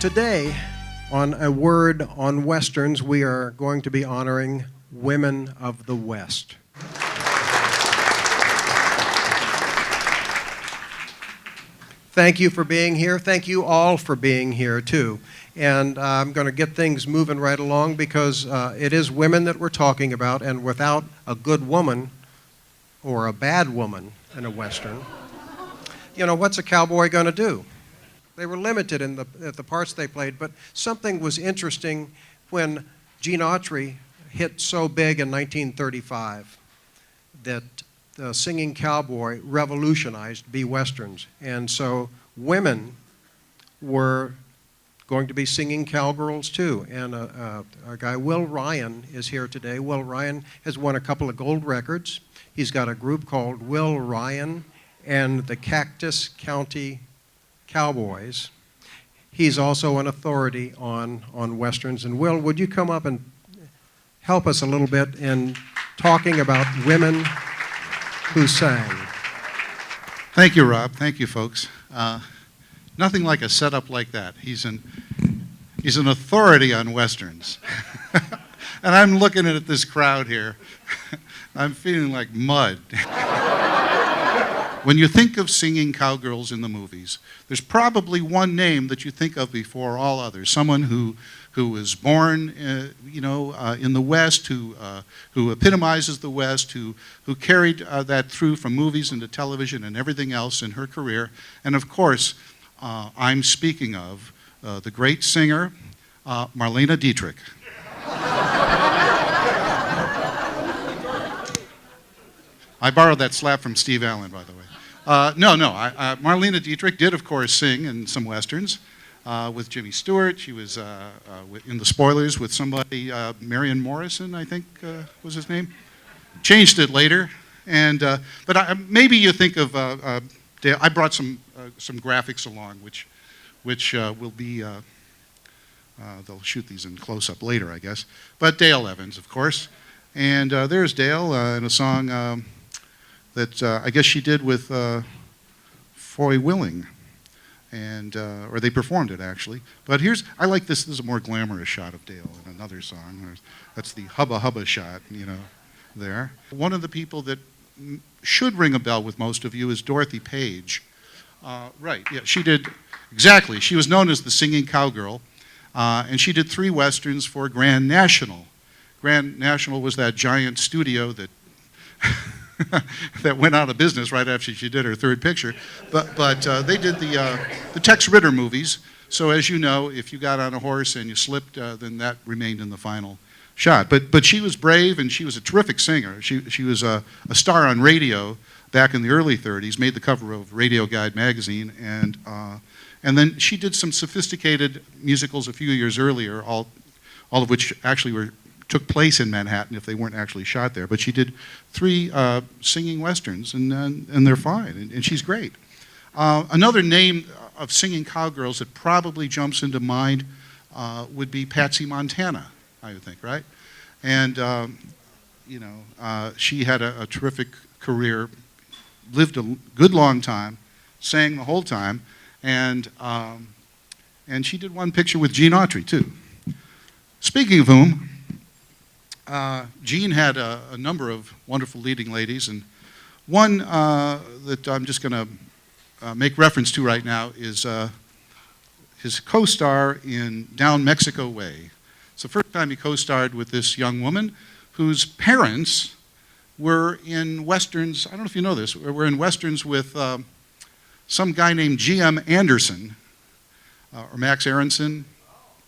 Today, on A Word on Westerns, we are going to be honoring women of the West. Thank you for being here. Thank you all for being here, too. And I'm going to get things moving right along because it is women that we're talking about, and without a good woman or a bad woman in a Western, you know, what's a cowboy going to do? They were limited in the parts they played, but something was interesting when Gene Autry hit so big in 1935 that the singing cowboy revolutionized B-Westerns. And so women were going to be singing cowgirls too. And our guy Will Ryan is here today. Will Ryan has won a couple of gold records. He's got a group called Will Ryan and the Cactus County Cowboys. He's also an authority on Westerns. And Will, would you come up and help us a little bit in talking about women who sang? Thank you, Rob. Thank you, folks. Nothing like a setup like that. He's an authority on Westerns. And I'm looking at this crowd here. I'm feeling like mud. When you think of singing cowgirls in the movies, there's probably one name that you think of before all others. Someone who was born, in the West, who epitomizes the West, who carried that through from movies into television and everything else in her career. And of course, I'm speaking of the great singer, Marlena Dietrich. I borrowed that slap from Steve Allen, by the way. Marlena Dietrich did, of course, sing in some Westerns with Jimmy Stewart. She was in The Spoilers with somebody, Marion Morrison, I think was his name. Changed it later. But maybe you think of Dale. I brought some graphics along, which will be, they'll shoot these in close-up later, I guess. But Dale Evans, of course. And there's Dale in a song that I guess she did with Foy Willing, or they performed it actually. But I like this. This is a more glamorous shot of Dale in another song. That's the hubba hubba shot, there. One of the people that should ring a bell with most of you is Dorothy Paige. Right, yeah, she did, exactly. She was known as the singing cowgirl, and she did 3 Westerns for Grand National. Grand National was that giant studio that that went out of business right after she did her 3rd picture. But they did the Tex Ritter movies. So as you know, if you got on a horse and you slipped, then that remained in the final shot. But she was brave, and she was a terrific singer. She was a star on radio back in the early 30s, made the cover of Radio Guide magazine, and then she did some sophisticated musicals a few years earlier, all of which actually took place in Manhattan if they weren't actually shot there. But she did 3 singing Westerns, and they're fine, and she's great. Another name of singing cowgirls that probably jumps into mind would be Patsy Montana, I would think, right? And, she had a terrific career, lived a good long time, sang the whole time, and she did one picture with Gene Autry, too. Speaking of whom, Gene had a number of wonderful leading ladies, and one that I'm just going to make reference to right now is his co-star in Down Mexico Way. It's the first time he co-starred with this young woman whose parents were in Westerns. I don't know if you know this. Were in Westerns with some guy named G.M. Anderson, or Max Aronson,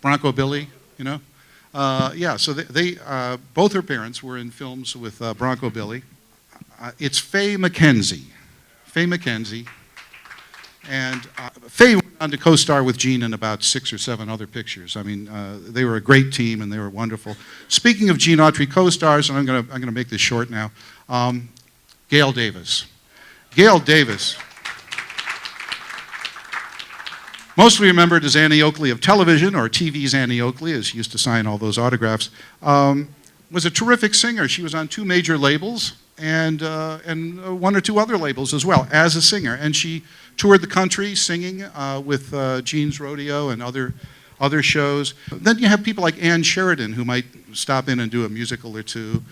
Bronco Billy, so they both her parents were in films with Bronco Billy. It's Faye McKenzie. And Faye went on to co-star with Gene in about 6 or 7 other pictures. I mean, they were a great team, and they were wonderful. Speaking of Gene Autry co-stars, and I'm gonna make this short now, Gail Davis. Gail Davis, mostly remembered as Annie Oakley of television, or TV's Annie Oakley, as she used to sign all those autographs, was a terrific singer. She was on 2 major labels, and 1 or 2 other labels as well, as a singer. And she toured the country singing with Gene's Rodeo and other other shows. Then you have people like Ann Sheridan, who might stop in and do a musical or two.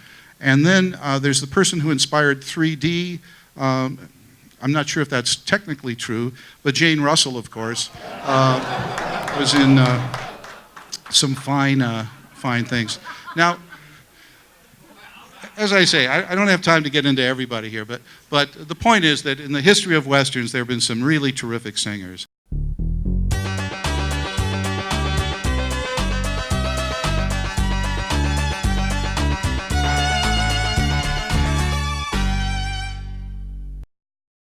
And then there's the person who inspired 3D. I'm not sure if that's technically true, but Jane Russell, of course, was in some fine things. Now, as I say, I don't have time to get into everybody here, but the point is that in the history of Westerns, there have been some really terrific singers.